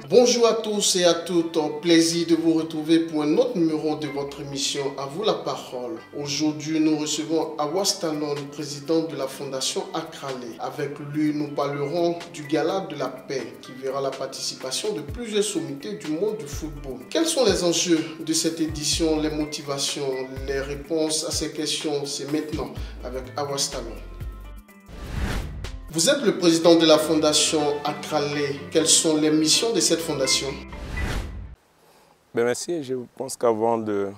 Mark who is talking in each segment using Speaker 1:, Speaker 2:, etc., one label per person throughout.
Speaker 1: Bonjour à tous et à toutes, plaisir de vous retrouver pour un autre numéro de votre émission À vous la parole. Aujourd'hui, nous recevons Awas Talon, président de la Fondation Akralé. Avec lui, nous parlerons du Gala de la paix qui verra la participation de plusieurs sommités du monde du football. Quels sont les enjeux de cette édition, les motivations, les réponses à ces questions? C'est maintenant avec Awas Talon. Vous êtes le président de la Fondation Akralé. Quelles sont les missions de cette fondation?
Speaker 2: Merci. Je pense qu'avant de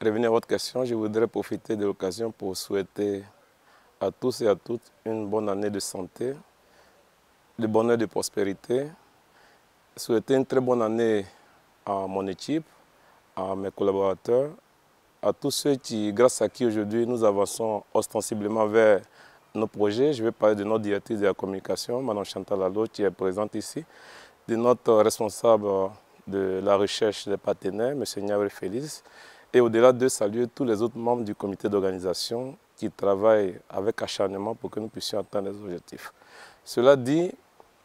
Speaker 2: revenir à votre question, je voudrais profiter de l'occasion pour souhaiter à tous et à toutes une bonne année de santé, de bonheur et de prospérité. Souhaiter une très bonne année à mon équipe, à mes collaborateurs, à tous ceux qui, grâce à qui aujourd'hui nous avançons ostensiblement vers nos projets. Je vais parler de notre directrice de la communication, Mme Chantal Lalo, qui est présente ici, de notre responsable de la recherche des partenaires, M. Niaouri Félix, et au-delà de saluer tous les autres membres du comité d'organisation qui travaillent avec acharnement pour que nous puissions atteindre les objectifs. Cela dit,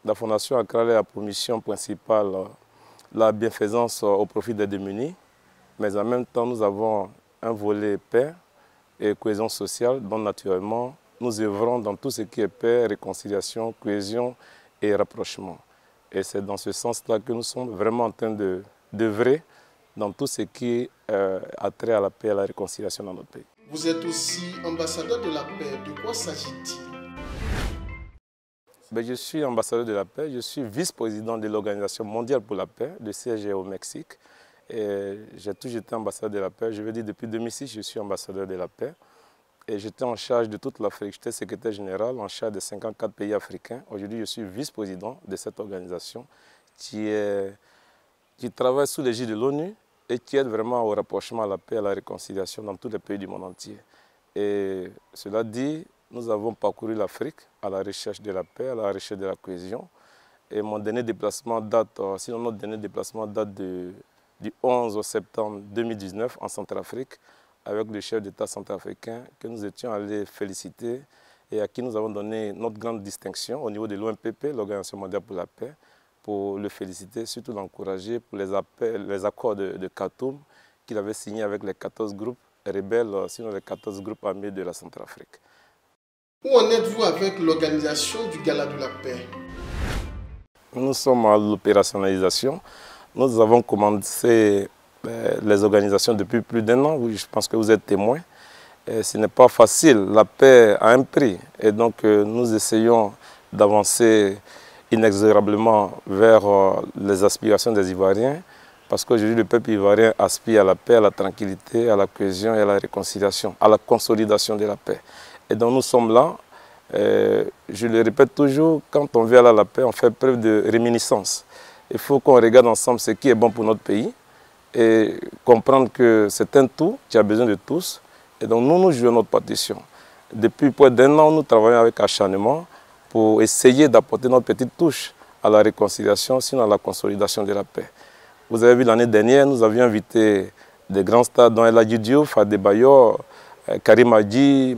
Speaker 2: la Fondation Akralé a pour mission principale la bienfaisance au profit des démunis, mais en même temps, nous avons un volet paix et cohésion sociale, dont naturellement, nous œuvrons dans tout ce qui est paix, réconciliation, cohésion et rapprochement. Et c'est dans ce sens-là que nous sommes vraiment en train d'œuvrer dans tout ce qui a trait à la paix et à la réconciliation dans notre pays.
Speaker 1: Vous êtes aussi ambassadeur de la paix. De quoi s'agit-il?
Speaker 2: Je suis ambassadeur de la paix. Je suis vice-président de l'Organisation mondiale pour la paix, le siège est au Mexique. Et j'ai toujours été ambassadeur de la paix. Je veux dire, depuis 2006, je suis ambassadeur de la paix. Et j'étais en charge de toute l'Afrique, j'étais secrétaire général en charge de 54 pays africains. Aujourd'hui, je suis vice-président de cette organisation qui travaille sous l'égide de l'ONU et qui aide vraiment au rapprochement, à la paix et à la réconciliation dans tous les pays du monde entier. Et cela dit, nous avons parcouru l'Afrique à la recherche de la paix, à la recherche de la cohésion. Et mon dernier déplacement date, sinon notre dernier déplacement date du 11 septembre 2019 en Centrafrique, avec le chef d'État centrafricain que nous étions allés féliciter et à qui nous avons donné notre grande distinction au niveau de l'OMPP, l'Organisation mondiale pour la paix, pour le féliciter, surtout l'encourager pour les accords de Khartoum qu'il avait signés avec les 14 groupes rebelles, sinon les 14 groupes armés de la Centrafrique.
Speaker 1: Où en êtes-vous avec l'organisation du Gala de la paix?
Speaker 2: Nous sommes à l'opérationnalisation. Nous avons commencé les organisations depuis plus d'1 an, oui, je pense que vous êtes témoins. Ce n'est pas facile, la paix a un prix et donc nous essayons d'avancer inexorablement vers les aspirations des Ivoiriens parce qu'aujourd'hui le peuple ivoirien aspire à la paix, à la tranquillité, à la cohésion et à la réconciliation, à la consolidation de la paix. Et donc nous sommes là, je le répète toujours, quand on vient à la paix, on fait preuve de réminiscence. Il faut qu'on regarde ensemble ce qui est bon pour notre pays et comprendre que c'est un tout qui a besoin de tous. Et donc nous jouons notre partition. Depuis près d'1 an, nous travaillons avec acharnement pour essayer d'apporter notre petite touche à la réconciliation, sinon à la consolidation de la paix. Vous avez vu l'année dernière, nous avions invité des grands stars dont El Hadji Diouf, Adebayor, Karim Hadji,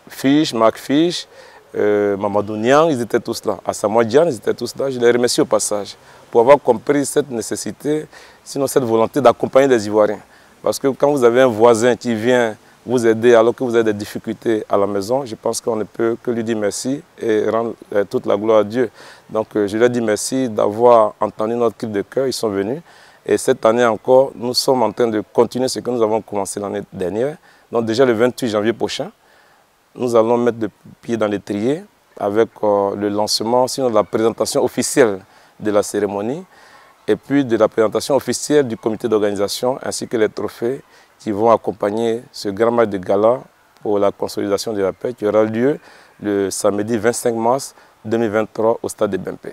Speaker 2: Fish, Marc Fish, Mamadou Niang, ils étaient tous là. Asamoah Gyan, ils étaient tous là. Je les remercie au passage pour avoir compris cette nécessité, sinon cette volonté d'accompagner les Ivoiriens. Parce que quand vous avez un voisin qui vient vous aider alors que vous avez des difficultés à la maison, je pense qu'on ne peut que lui dire merci et rendre toute la gloire à Dieu. Donc je leur dis merci d'avoir entendu notre cri de cœur, ils sont venus. Et cette année encore, nous sommes en train de continuer ce que nous avons commencé l'année dernière. Donc déjà le 28 janvier prochain, nous allons mettre le pied dans l'étrier avec le lancement, sinon la présentation officielle de la cérémonie et puis de la présentation officielle du comité d'organisation ainsi que les trophées qui vont accompagner ce grand match de gala pour la consolidation de la paix qui aura lieu le samedi 25 mars 2023 au stade de Bempé.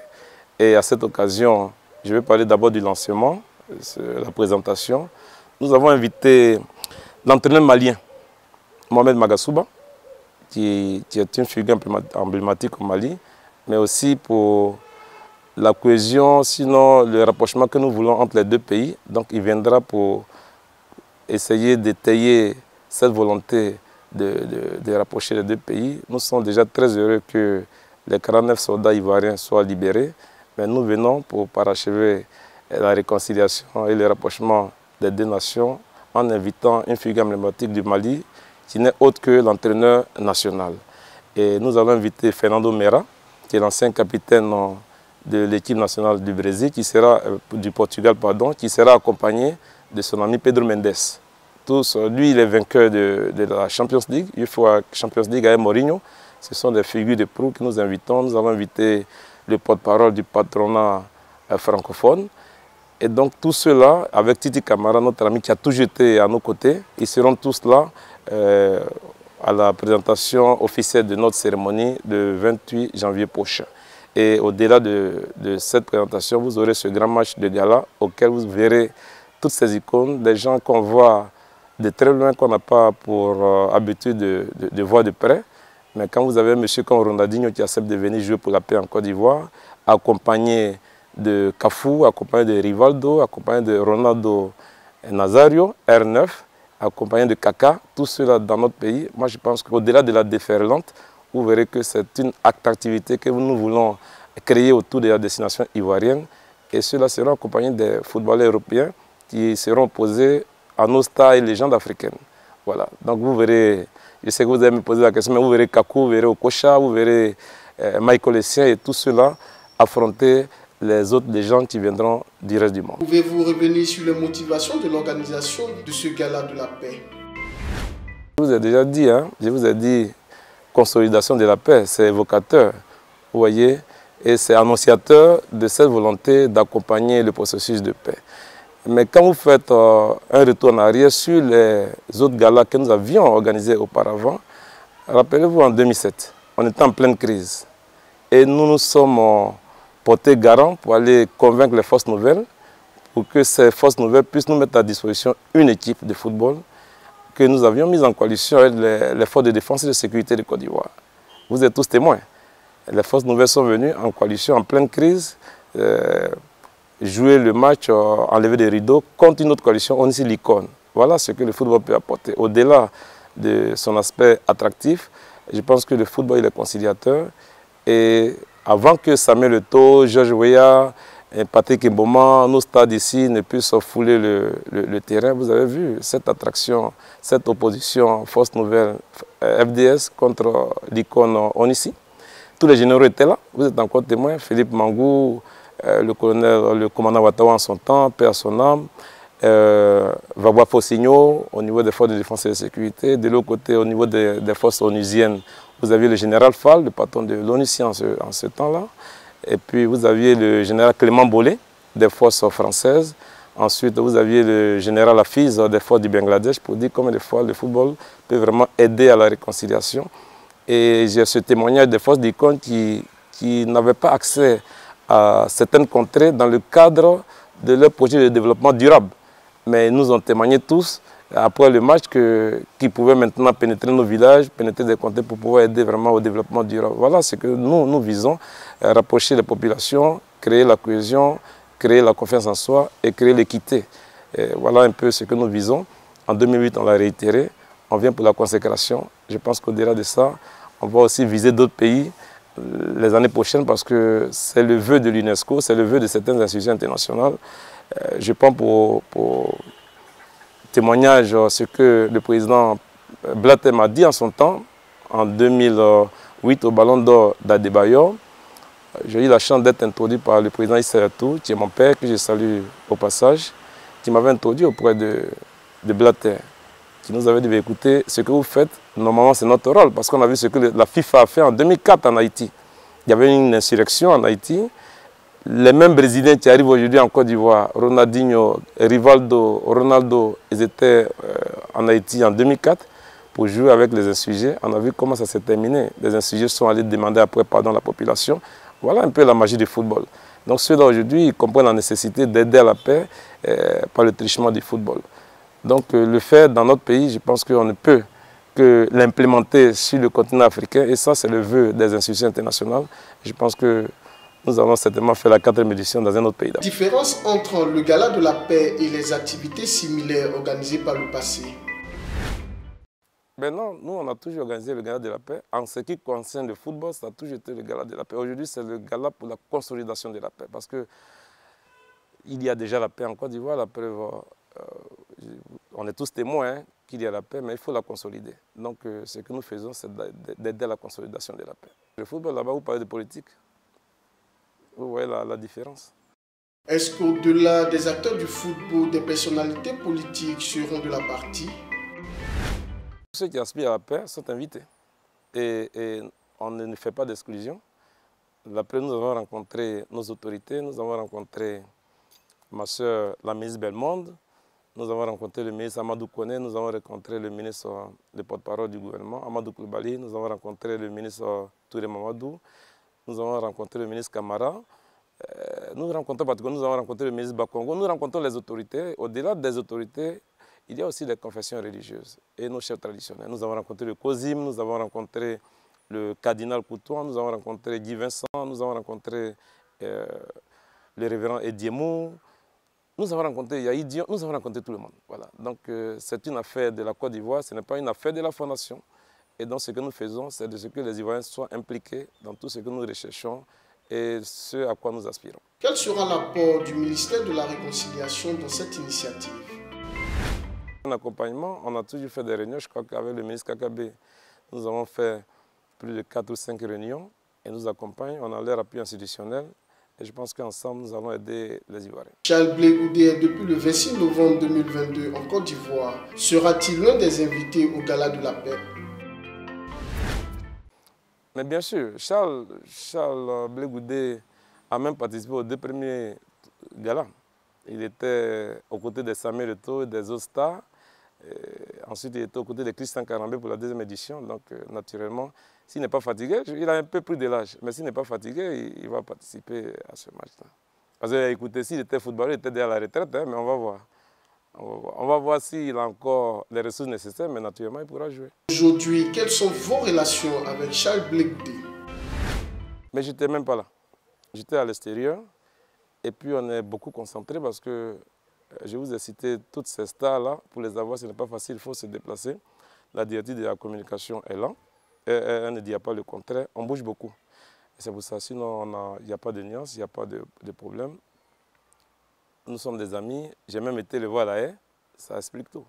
Speaker 2: Et à cette occasion, je vais parler d'abord du lancement, la présentation. Nous avons invité l'entraîneur malien, Mohamed Magasouba, qui est une figure emblématique au Mali, mais aussi pour la cohésion, sinon le rapprochement que nous voulons entre les deux pays. Donc il viendra pour essayer d'étayer cette volonté de rapprocher les deux pays. Nous sommes déjà très heureux que les 49 soldats ivoiriens soient libérés Mais nous venons pour parachever la réconciliation et le rapprochement des deux nations en invitant une figure emblématique du Mali qui n'est autre que l'entraîneur national. Et nous allons inviter Fernando Mera, qui est l'ancien capitaine de l'équipe nationale du Brésil, du Portugal, qui sera accompagné de son ami Pedro Mendes. Lui, il est vainqueur de la Champions League, UEFA Champions League avec Mourinho. Ce sont des figures de proue que nous invitons. Nous avons invité le porte-parole du patronat francophone. Et donc tout cela, avec Titi Camara, notre ami qui a toujours été à nos côtés, ils seront tous là à la présentation officielle de notre cérémonie le 28 janvier prochain. Et au-delà de cette présentation, vous aurez ce grand match de gala auquel vous verrez toutes ces icônes, des gens qu'on voit de très loin, qu'on n'a pas pour habitude de voir de près. Mais quand vous avez un monsieur comme Ronaldinho qui accepte de venir jouer pour la paix en Côte d'Ivoire, accompagné de Cafu, accompagné de Rivaldo, accompagné de Ronaldo Nazario, R9, accompagné de Kaka, tout cela dans notre pays, moi je pense qu'au-delà de la déferlante, vous verrez que c'est une attractivité que nous voulons créer autour de la destination ivoirienne. Et cela sera accompagné des footballeurs européens qui seront opposés à nos stars et légendes africaines. Voilà, donc vous verrez, je sais que vous allez me poser la question, mais vous verrez Kakou, vous verrez Okocha, vous verrez Michael Essien et tout cela affronter les autres légendes qui viendront du reste du monde.
Speaker 1: Pouvez-vous revenir sur les motivations de l'organisation de ce gala de la paix?
Speaker 2: Je vous ai déjà dit, je vous ai dit, consolidation de la paix, c'est évocateur, vous voyez, et c'est annonciateur de cette volonté d'accompagner le processus de paix. Mais quand vous faites un retour en arrière sur les autres galas que nous avions organisés auparavant, rappelez-vous en 2007, on était en pleine crise et nous nous sommes portés garant pour aller convaincre les forces nouvelles pour que ces forces nouvelles puissent nous mettre à disposition une équipe de football que nous avions mise en coalition avec les forces de défense et de sécurité de Côte d'Ivoire. Vous êtes tous témoins. Les forces nouvelles sont venues en coalition, en pleine crise, jouer le match, enlever des rideaux contre une autre coalition, on est ici l'icône. Voilà ce que le football peut apporter. Au-delà de son aspect attractif, je pense que le football est conciliateur. Et avant que Samuel Eto'o, Georges Weah, Patrick Mboma, nos stades ici ne puissent fouler le terrain, vous avez vu cette attraction, cette opposition force nouvelle FDS contre l'icône Onissi. Tous les généraux étaient là, vous êtes encore témoins, Philippe Mangou, le commandant Ouattara en son temps, paix à son âme, Vagua Fossigno au niveau des forces de défense et de sécurité. De l'autre côté, au niveau des forces onusiennes, vous aviez le général Fall, le patron de l'ONUSI en ce temps-là. Et puis vous aviez le général Clément Bolé, des forces françaises. Ensuite, vous aviez le général Hafiz, des forces du Bangladesh, pour dire combien de fois le football peut vraiment aider à la réconciliation. Et j'ai ce témoignage des forces d'icônes qui n'avaient pas accès à certaines contrées dans le cadre de leur projet de développement durable. Mais ils nous ont témoigné tous, après le match, qu'ils pouvaient maintenant pénétrer nos villages, pénétrer des contrées pour pouvoir aider vraiment au développement durable. Voilà ce que nous visons, rapprocher les populations, créer la cohésion, créer la confiance en soi et créer l'équité. Voilà un peu ce que nous visons. En 2008, on l'a réitéré, on vient pour la consécration. Je pense qu'au-delà de ça, on va aussi viser d'autres pays les années prochaines parce que c'est le vœu de l'UNESCO, c'est le vœu de certaines institutions internationales. Je prends pour témoignage ce que le président Blatter m'a dit en son temps, en 2008 au Ballon d'Or d'Adebayor. J'ai eu la chance d'être introduit par le président Issa Yatou, qui est mon père, que je salue au passage, qui m'avait introduit auprès de Blatter, qui nous avait dit, écoutez, ce que vous faites, normalement c'est notre rôle, parce qu'on a vu ce que la FIFA a fait en 2004 en Haïti. Il y avait une insurrection en Haïti. Les mêmes Brésiliens qui arrivent aujourd'hui en Côte d'Ivoire, Ronaldinho, Rivaldo, Ronaldo, ils étaient en Haïti en 2004 pour jouer avec les insurgés. On a vu comment ça s'est terminé. Les insurgés sont allés demander après pardon à la population. Voilà un peu la magie du football. Donc ceux-là aujourd'hui, ils comprennent la nécessité d'aider à la paix par le trichement du football. Donc le faire dans notre pays, je pense qu'on ne peut que l'implémenter sur le continent africain. Et ça, c'est le vœu des institutions internationales. Je pense que nous allons certainement faire la 4e édition dans un autre pays.
Speaker 1: Différence entre le gala de la paix et les activités similaires organisées par le passé.
Speaker 2: Ben non, nous on a toujours organisé le gala de la paix. En ce qui concerne le football, ça a toujours été le gala de la paix. Aujourd'hui, c'est le gala pour la consolidation de la paix. Parce que il y a déjà la paix en Côte d'Ivoire, la preuve, on est tous témoins qu'il y a la paix, mais il faut la consolider. Donc ce que nous faisons, c'est d'aider à la consolidation de la paix. Le football, là-bas, vous parlez de politique. Vous voyez la différence.
Speaker 1: Est-ce qu'au-delà des acteurs du football, des personnalités politiques seront de la partie?
Speaker 2: Ceux qui aspirent à la paix sont invités. Et on ne fait pas d'exclusion. Après, nous avons rencontré nos autorités, nous avons rencontré ma soeur, la ministre Belmonde, nous avons rencontré le ministre Amadou Kone, nous avons rencontré le ministre, le porte-parole du gouvernement, Amadou Koulibaly, nous avons rencontré le ministre Touré Mamadou, nous avons rencontré le ministre Kamara, nous avons rencontré le ministre Bakongo, nous rencontrons les autorités. Au-delà des autorités, il y a aussi des confessions religieuses et nos chefs traditionnels. Nous avons rencontré le COSIM, nous avons rencontré le cardinal Couton, nous avons rencontré Guy Vincent, nous avons rencontré le révérend Ediemou, nous avons rencontré Yaïdion, nous avons rencontré tout le monde. Voilà. Donc c'est une affaire de la Côte d'Ivoire, ce n'est pas une affaire de la Fondation. Et donc ce que nous faisons, c'est de ce que les Ivoiriens soient impliqués dans tout ce que nous recherchons et ce à quoi nous aspirons.
Speaker 1: Quel sera l'apport du ministère de la Réconciliation dans cette initiative?
Speaker 2: En accompagnement, on a toujours fait des réunions. Je crois qu'avec le ministre Kakabe, nous avons fait plus de 4 ou 5 réunions et nous accompagnent. On a leur appui institutionnel et je pense qu'ensemble, nous allons aider les Ivoiriens.
Speaker 1: Charles Blé Goudé est depuis le 26 novembre 2022 en Côte d'Ivoire. Sera-t-il l'un des invités au Gala de la Paix?
Speaker 2: Mais bien sûr, Charles Blé Goudé a même participé aux 2 premiers galas. Il était aux côtés de Samuel Eto'o et des autres stars. Ensuite, il était aux côtés de Christian Karambé pour la 2e édition. Donc, naturellement, s'il n'est pas fatigué, il a un peu plus de l'âge, mais s'il n'est pas fatigué, il va participer à ce match-là. Parce que, écoutez, s'il était footballeur, il était déjà à la retraite, hein, mais on va voir. On va voir s'il a encore les ressources nécessaires, mais naturellement, il pourra jouer.
Speaker 1: Aujourd'hui, quelles sont vos relations avec Charles Blé Goudé?
Speaker 2: Mais je n'étais même pas là. J'étais à l'extérieur. Et puis, on est beaucoup concentrés parce que je vous ai cité toutes ces stars-là. Pour les avoir, ce n'est pas facile, il faut se déplacer. La directive de la communication est là. Elle ne dit pas le contraire. On bouge beaucoup. C'est pour ça, sinon, il n'y a pas de nuance, il n'y a pas de problème. Nous sommes des amis. J'ai même été le voir à la haie. Ça explique tout.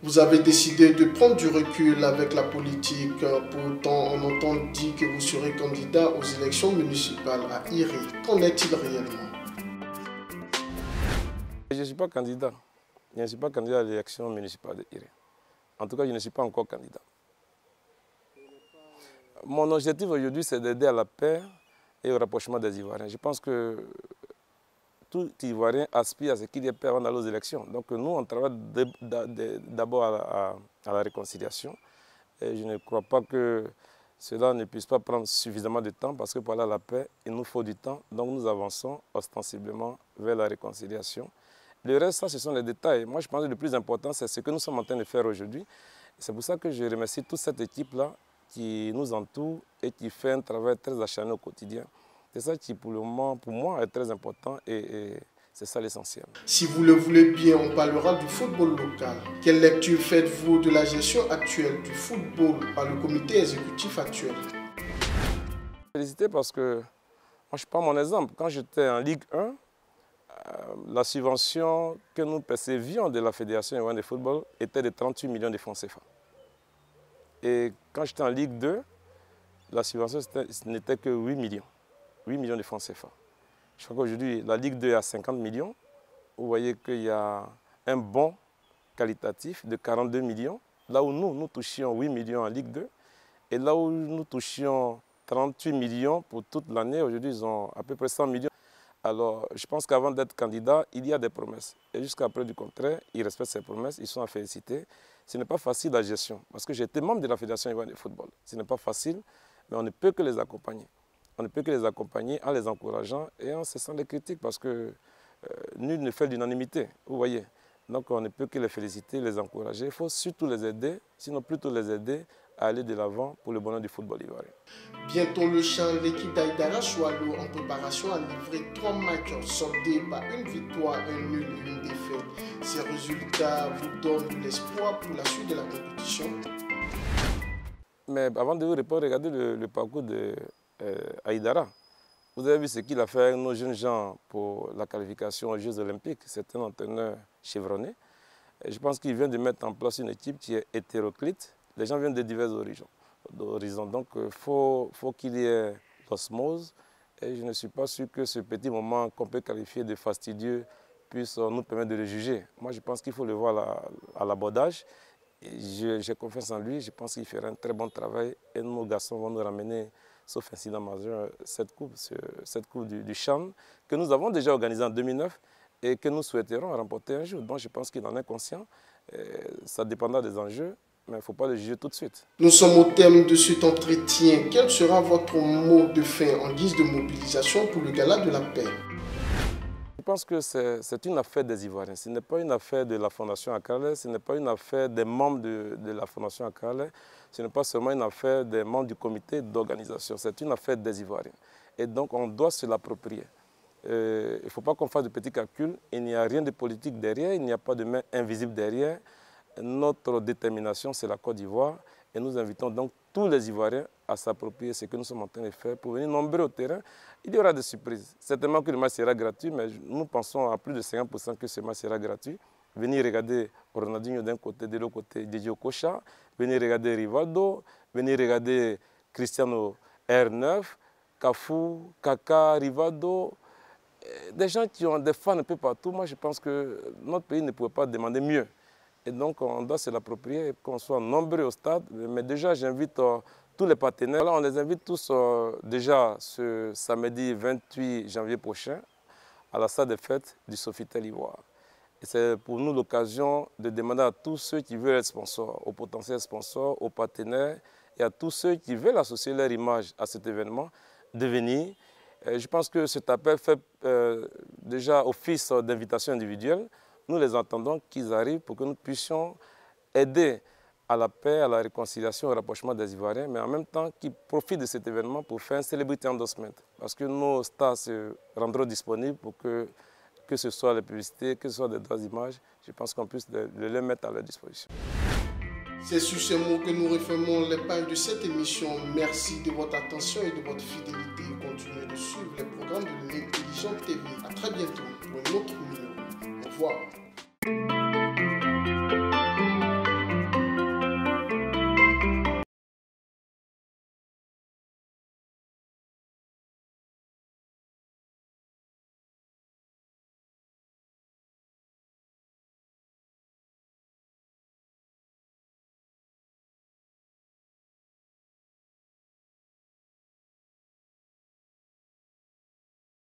Speaker 1: Vous avez décidé de prendre du recul avec la politique. Pourtant, on entend dire que vous serez candidat aux élections municipales à Iré. Qu'en est-il réellement?
Speaker 2: Je ne suis pas candidat. Je ne suis pas candidat à l'élection municipale de Iré. En tout cas, je ne suis pas encore candidat. Mon objectif aujourd'hui, c'est d'aider à la paix et au rapprochement des Ivoiriens. Je pense que tout Ivoirien aspire à ce qu'il y ait paix avant d'aller aux élections. Donc nous, on travaille d'abord à la réconciliation. Et je ne crois pas que cela ne puisse pas prendre suffisamment de temps parce que pour aller à la paix, il nous faut du temps. Donc nous avançons ostensiblement vers la réconciliation. Le reste, ça, ce sont les détails. Moi, je pense que le plus important, c'est ce que nous sommes en train de faire aujourd'hui. C'est pour ça que je remercie toute cette équipe-là qui nous entoure et qui fait un travail très acharné au quotidien. C'est ça qui, pour le moment, pour moi, est très important et c'est ça l'essentiel.
Speaker 1: Si vous le voulez bien, on parlera du football local. Quelle lecture faites-vous de la gestion actuelle du football par le comité exécutif actuel?
Speaker 2: Félicité parce que moi, je prends mon exemple. Quand j'étais en Ligue 1, la subvention que nous percevions de la Fédération ivoirienne de football était de 38 millions de francs CFA. Et quand j'étais en Ligue 2, la subvention n'était que 8 millions. 8 millions de francs CFA. Je crois qu'aujourd'hui, la Ligue 2 est à 50 millions. Vous voyez qu'il y a un bond qualitatif de 42 millions. Là où nous touchions 8 millions en Ligue 2. Et là où nous touchions 38 millions pour toute l'année, aujourd'hui, ils ont à peu près 100 millions. Alors, je pense qu'avant d'être candidat, il y a des promesses. Et jusqu'à preuve du contraire, ils respectent ces promesses, ils sont à féliciter. Ce n'est pas facile la gestion, parce que j'ai été membre de la Fédération ivoirienne de football. Ce n'est pas facile, mais on ne peut que les accompagner. On ne peut que les accompagner en les encourageant et en cessant les critiques, parce que nul ne fait l'unanimité, vous voyez. Donc on ne peut que les féliciter, les encourager. Il faut surtout les aider, sinon plutôt les aider à aller de l'avant pour le bonheur du football ivoirien.
Speaker 1: Bientôt le champ, l'équipe d'Aïdara Swallow en préparation a livré 3 matchs soldés par une victoire, un nul et une défaite. Ces résultats vous donnent l'espoir pour la suite de la compétition.
Speaker 2: Mais avant de vous répondre, regardez le parcours de Aïdara. Vous avez vu ce qu'il a fait avec nos jeunes gens pour la qualification aux Jeux Olympiques. C'est un entraîneur chevronné. Et je pense qu'il vient de mettre en place une équipe qui est hétéroclite. Les gens viennent de divers horizons. Donc, il faut qu'il y ait l'osmose. Et je ne suis pas sûr que ce petit moment qu'on peut qualifier de fastidieux puisse nous permettre de le juger. Moi, je pense qu'il faut le voir à l'abordage. J'ai confiance en lui. Je pense qu'il fera un très bon travail. Et nos garçons vont nous ramener, sauf incident majeur, cette coupe du CHAN que nous avons déjà organisée en 2009 et que nous souhaiterons remporter un jour. Donc, je pense qu'il en est conscient. Ça dépendra des enjeux, mais il ne faut pas le juger tout de suite.
Speaker 1: Nous sommes au terme de cet entretien. Quel sera votre mot de fin en guise de mobilisation pour le gala de la paix?
Speaker 2: Je pense que c'est une affaire des Ivoiriens. Ce n'est pas une affaire de la Fondation Akralé, ce n'est pas une affaire des membres de la Fondation Akralé, ce n'est pas seulement une affaire des membres du comité d'organisation, c'est une affaire des Ivoiriens. Et donc on doit se l'approprier. Il ne faut pas qu'on fasse de petits calculs, il n'y a rien de politique derrière, il n'y a pas de main invisible derrière. Notre détermination, c'est la Côte d'Ivoire et nous invitons donc tous les Ivoiriens à s'approprier ce que nous sommes en train de faire pour venir nombreux au terrain. Il y aura des surprises. Certainement que le match sera gratuit, mais nous pensons à plus de 50% que ce match sera gratuit. Venir regarder Ronaldinho d'un côté, de l'autre côté Didier Okocha, venir regarder Rivaldo, venir regarder Cristiano R9, Cafu, Kaka, Rivaldo, des gens qui ont des fans un peu partout. Moi, je pense que notre pays ne pouvait pas demander mieux. Et donc, on doit se l'approprier, qu'on soit nombreux au stade. Mais déjà, j'invite tous les partenaires. Là, on les invite tous déjà ce samedi 28 janvier prochain à la salle des fêtes du Sofitel Ivoire. Et c'est pour nous l'occasion de demander à tous ceux qui veulent être sponsors, aux potentiels sponsors, aux partenaires et à tous ceux qui veulent associer leur image à cet événement, de venir. Je pense que cet appel fait déjà office d'invitation individuelle. Nous les attendons qu'ils arrivent pour que nous puissions aider à la paix, à la réconciliation, au rapprochement des Ivoiriens, mais en même temps qu'ils profitent de cet événement pour faire un celebrity endorsement. Parce que nos stars se rendront disponibles pour que ce soit les publicités, que ce soit des droits d'image, je pense qu'on puisse les mettre à leur disposition.
Speaker 1: C'est sur ces mots que nous refermons les pages de cette émission. Merci de votre attention et de votre fidélité. Continuez de suivre les programmes de l'Intelligent TV. À très bientôt pour un autre numéro. Au revoir.